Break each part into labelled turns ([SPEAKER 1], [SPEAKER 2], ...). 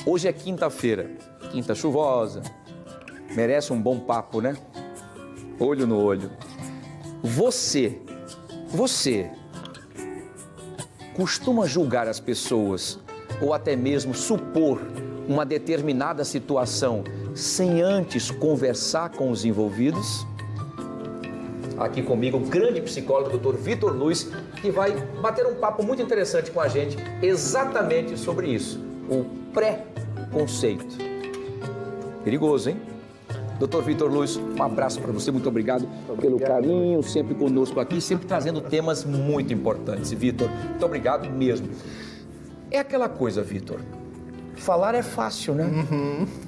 [SPEAKER 1] Hoje é quinta-feira, quinta chuvosa, merece um bom papo, né? Olho no olho. Você costuma julgar as pessoas ou até mesmo supor uma determinada situação sem antes conversar com os envolvidos? Aqui comigo o grande psicólogo, Dr. Vitor Luiz, que vai bater um papo muito interessante com a gente exatamente sobre isso, o pré-conceito. Perigoso, hein? Dr. Vitor Luiz, um abraço para você, muito obrigado pelo carinho, sempre conosco aqui, sempre trazendo temas muito importantes. Vitor, muito obrigado mesmo. É aquela coisa, Vitor, falar é fácil, né?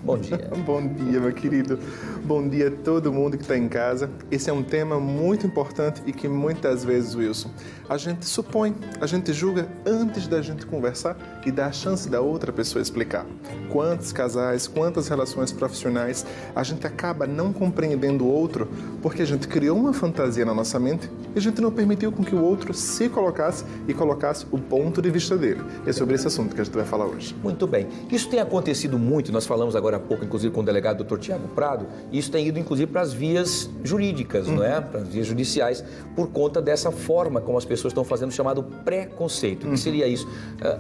[SPEAKER 1] Bom dia.
[SPEAKER 2] Bom dia, meu querido. Bom dia a todo mundo que está em casa. Esse é um tema muito importante e que muitas vezes, Wilson, a gente supõe, a gente julga antes da gente conversar e dar a chance da outra pessoa explicar. Quantos casais, quantas relações profissionais a gente acaba não compreendendo o outro porque a gente criou uma fantasia na nossa mente e a gente não permitiu com que o outro se colocasse e colocasse o ponto de vista dele. É sobre esse assunto que a gente vai falar hoje.
[SPEAKER 1] Muito bem. Isso tem acontecido muito, nós falamos agora há pouco, inclusive, com o delegado Dr. Tiago Prado, e isso tem ido, inclusive, para as vias jurídicas, não é? Para as vias judiciais, por conta dessa forma como as pessoas estão fazendo o chamado pré-conceito. O que seria isso?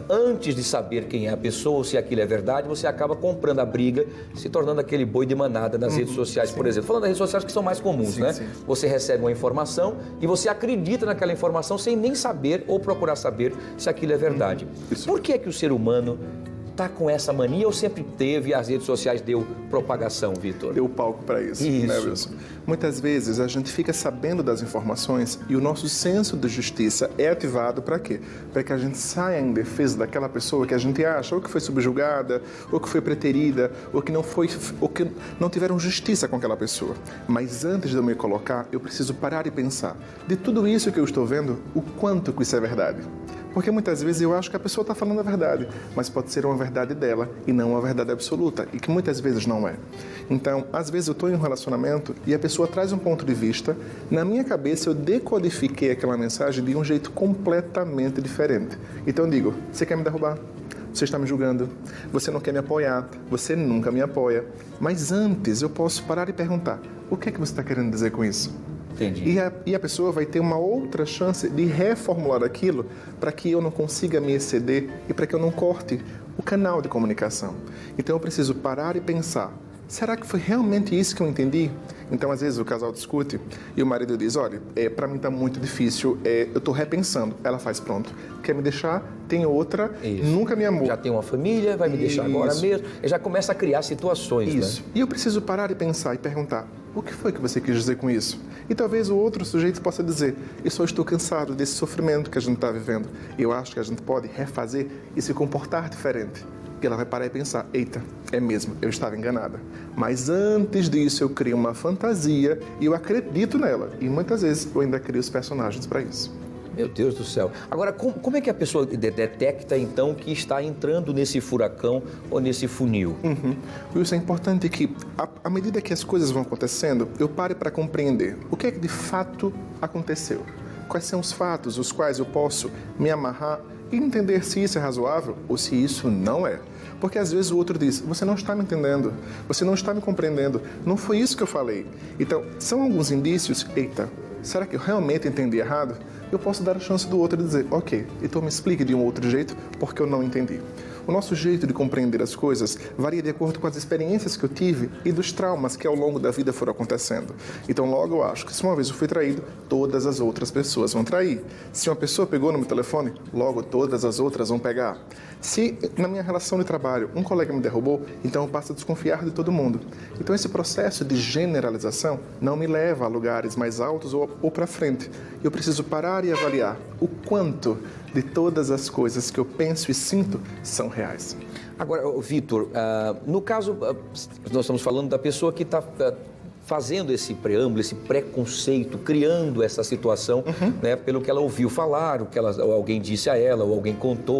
[SPEAKER 1] Antes de saber quem é a pessoa ou se aquilo é verdade, você acaba comprando a briga, se tornando aquele boi de manada nas redes sociais, por exemplo. Falando das redes sociais que são mais comuns, né? Sim. Você recebe uma informação e você acredita naquela informação sem nem saber ou procurar saber se aquilo é verdade. Por que é que o ser humano está com essa mania ou sempre teve e as redes sociais deu propagação, Vitor?
[SPEAKER 2] Deu palco para isso, né, Wilson? Muitas vezes a gente fica sabendo das informações e o nosso senso de justiça é ativado para quê? Para que a gente saia em defesa daquela pessoa que a gente acha ou que foi subjugada, ou que foi preterida, ou que não tiveram justiça com aquela pessoa. Mas antes de eu me colocar, eu preciso parar e pensar de tudo isso que eu estou vendo, o quanto que isso é verdade. Porque muitas vezes eu acho que a pessoa está falando a verdade, mas pode ser uma verdade dela e não uma verdade absoluta, e que muitas vezes não é. Então, às vezes eu estou em um relacionamento e a pessoa traz um ponto de vista, na minha cabeça eu decodifiquei aquela mensagem de um jeito completamente diferente. Então eu digo, você quer me derrubar? Você está me julgando, você não quer me apoiar, você nunca me apoia. Mas antes eu posso parar e perguntar, o que é que você está querendo dizer com isso?
[SPEAKER 1] Entendi.
[SPEAKER 2] E a pessoa vai ter uma outra chance de reformular aquilo para que eu não consiga me exceder e para que eu não corte o canal de comunicação. Então eu preciso parar e pensar, será que foi realmente isso que eu entendi? Então, às vezes, o casal discute e o marido diz, olha, para mim está muito difícil, eu estou repensando. Ela faz, pronto, quer me deixar, tem outra, nunca me amou.
[SPEAKER 1] Já tem uma família, vai me deixar agora mesmo. E já começa a criar situações,
[SPEAKER 2] Isso.
[SPEAKER 1] né?
[SPEAKER 2] E eu preciso parar e pensar e perguntar, o que foi que você quis dizer com isso? E talvez o outro sujeito possa dizer, eu só estou cansado desse sofrimento que a gente está vivendo. Eu acho que a gente pode refazer e se comportar diferente. E ela vai parar e pensar, eita, é mesmo, eu estava enganada. Mas antes disso eu crio uma fantasia e eu acredito nela. E muitas vezes eu ainda crio os personagens para isso.
[SPEAKER 1] Meu Deus do céu. Agora, como é que a pessoa detecta, então, que está entrando nesse furacão ou nesse funil?
[SPEAKER 2] Isso é importante que, à medida que as coisas vão acontecendo, eu pare para compreender o que é que de fato aconteceu. Quais são os fatos os quais eu posso me amarrar e entender se isso é razoável ou se isso não é. Porque às vezes o outro diz, você não está me entendendo, você não está me compreendendo, não foi isso que eu falei. Então, são alguns indícios, eita, será que eu realmente entendi errado? Eu posso dar a chance do outro e dizer, ok, então me explique de um outro jeito porque eu não entendi. O nosso jeito de compreender as coisas varia de acordo com as experiências que eu tive e dos traumas que ao longo da vida foram acontecendo. Então, logo eu acho que se uma vez eu fui traído, todas as outras pessoas vão trair. Se uma pessoa pegou no meu telefone, logo todas as outras vão pegar. Se na minha relação de trabalho um colega me derrubou, então eu passo a desconfiar de todo mundo. Então, esse processo de generalização não me leva a lugares mais altos ou para frente. Eu preciso parar e avaliar o quanto de todas as coisas que eu penso e sinto são reais.
[SPEAKER 1] Agora, Vitor, no caso, nós estamos falando da pessoa que está fazendo esse preâmbulo, esse preconceito, criando essa situação, né, pelo que ela ouviu falar, ou alguém disse a ela, ou alguém contou,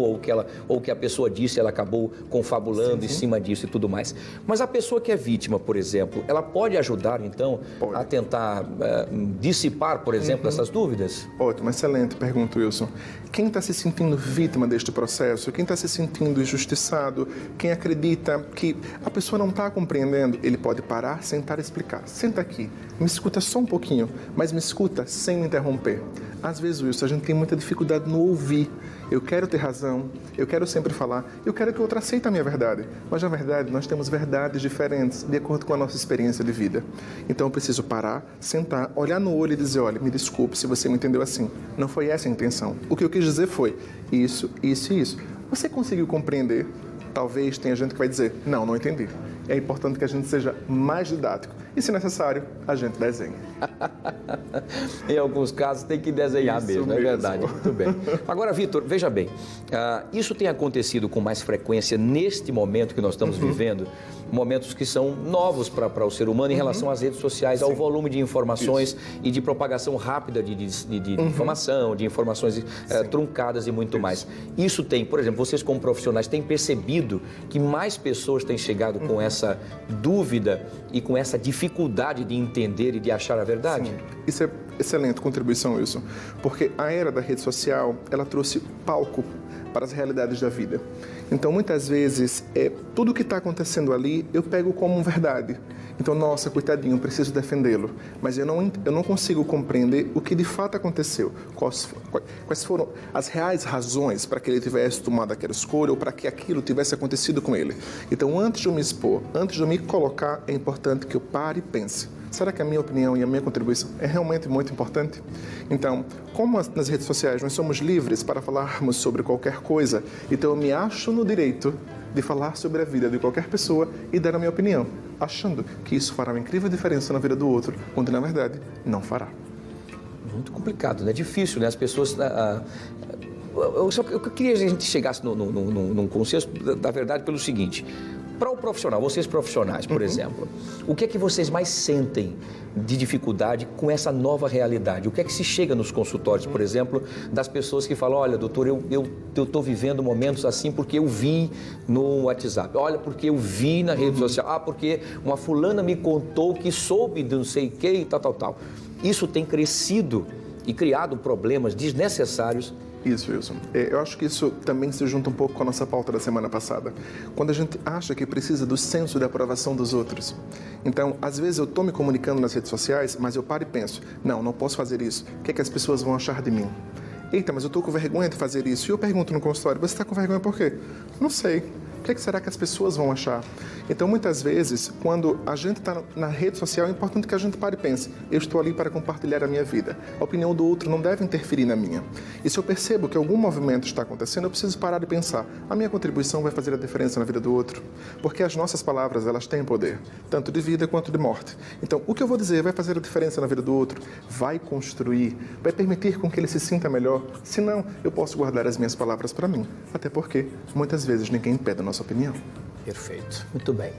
[SPEAKER 1] ou o que a pessoa disse, ela acabou confabulando em cima disso e tudo mais. Mas a pessoa que é vítima, por exemplo, ela pode ajudar, então, a tentar dissipar, por exemplo, essas dúvidas?
[SPEAKER 2] Ótimo, excelente pergunta, Wilson. Quem está se sentindo vítima deste processo, quem está se sentindo injustiçado, quem acredita que a pessoa não está compreendendo, ele pode parar, sentar e explicar. Senta aqui, me escuta só um pouquinho, mas me escuta sem me interromper. Às vezes, Wilson, a gente tem muita dificuldade no ouvir. Eu quero ter razão, eu quero sempre falar, eu quero que o outro aceite a minha verdade. Mas, na verdade, nós temos verdades diferentes de acordo com a nossa experiência de vida. Então, eu preciso parar, sentar, olhar no olho e dizer, olha, me desculpe se você me entendeu assim. Não foi essa a intenção. O que eu quis dizer foi isso, isso e isso. Você conseguiu compreender? Talvez tenha gente que vai dizer, não entendi. É importante que a gente seja mais didático. E, se necessário, a gente desenha.
[SPEAKER 1] Em alguns casos tem que desenhar mesmo, é verdade. Muito bem. Agora, Vitor, veja bem, isso tem acontecido com mais frequência neste momento que nós estamos vivendo, momentos que são novos para o ser humano em relação às redes sociais, ao volume de informações e de propagação rápida de informação, de informações truncadas e muito mais. Isso tem, por exemplo, vocês como profissionais têm percebido que mais pessoas têm chegado com essa dúvida e com essa dificuldade de entender e de achar a verdade?
[SPEAKER 2] Sim. Isso é excelente contribuição, Wilson, porque a era da rede social, ela trouxe palco para as realidades da vida. Então, muitas vezes, tudo o que está acontecendo ali, eu pego como verdade. Então, nossa, coitadinho, preciso defendê-lo. Mas eu não consigo compreender o que de fato aconteceu. Quais foram as reais razões para que ele tivesse tomado aquela escolha ou para que aquilo tivesse acontecido com ele. Então, antes de eu me expor, antes de eu me colocar, é importante que eu pare e pense. Será que a minha opinião e a minha contribuição é realmente muito importante? Então, como nas redes sociais nós somos livres para falarmos sobre qualquer coisa, então eu me acho no direito de falar sobre a vida de qualquer pessoa e dar a minha opinião, achando que isso fará uma incrível diferença na vida do outro, quando na verdade não fará.
[SPEAKER 1] Muito complicado, né? Difícil, né? As pessoas... Eu queria que a gente chegasse num consenso da verdade pelo seguinte: para o profissional, vocês profissionais, por exemplo, o que é que vocês mais sentem de dificuldade com essa nova realidade? O que é que se chega nos consultórios, por exemplo, das pessoas que falam, olha, doutor, eu estou vivendo momentos assim porque eu vi no WhatsApp, olha, porque eu vi na rede social, porque uma fulana me contou que soube de não sei o que e tal. Isso tem crescido e criado problemas desnecessários.
[SPEAKER 2] Isso, Wilson. Eu acho que isso também se junta um pouco com a nossa pauta da semana passada. Quando a gente acha que precisa do senso de aprovação dos outros. Então, às vezes eu estou me comunicando nas redes sociais, mas eu paro e penso, não posso fazer isso. O que é que as pessoas vão achar de mim? Eita, mas eu estou com vergonha de fazer isso. E eu pergunto no consultório, você está com vergonha por quê? Não sei. O que será que as pessoas vão achar? Então, muitas vezes, quando a gente está na rede social, é importante que a gente pare e pense, eu estou ali para compartilhar a minha vida. A opinião do outro não deve interferir na minha. E se eu percebo que algum movimento está acontecendo, eu preciso parar e pensar, a minha contribuição vai fazer a diferença na vida do outro? Porque as nossas palavras, elas têm poder, tanto de vida quanto de morte. Então, o que eu vou dizer vai fazer a diferença na vida do outro, vai construir, vai permitir com que ele se sinta melhor. Se não, eu posso guardar as minhas palavras para mim. Até porque, muitas vezes, ninguém pede a nossa opinião.
[SPEAKER 1] Perfeito, muito bem.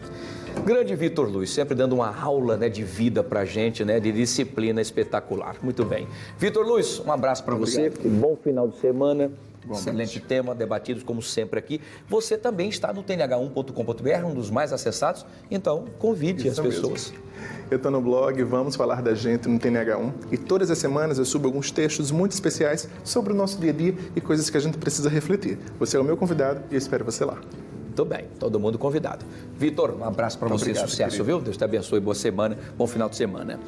[SPEAKER 1] Grande Vitor Luiz, sempre dando uma aula, né, de vida pra gente, né, de disciplina espetacular. Muito bem. Vitor Luiz, um abraço para você, um bom final de semana. Excelente tema, debatidos como sempre aqui. Você também está no tnh1.com.br, um dos mais acessados, então convide as pessoas.
[SPEAKER 2] Mesmo. Eu estou no blog Vamos Falar da Gente no TNH1 e todas as semanas eu subo alguns textos muito especiais sobre o nosso dia a dia e coisas que a gente precisa refletir. Você é o meu convidado e eu espero você lá.
[SPEAKER 1] Muito bem, todo mundo convidado. Vitor, um abraço para você,
[SPEAKER 2] Obrigado,
[SPEAKER 1] sucesso,
[SPEAKER 2] querido.
[SPEAKER 1] viu? Deus te abençoe, boa semana, bom final de semana.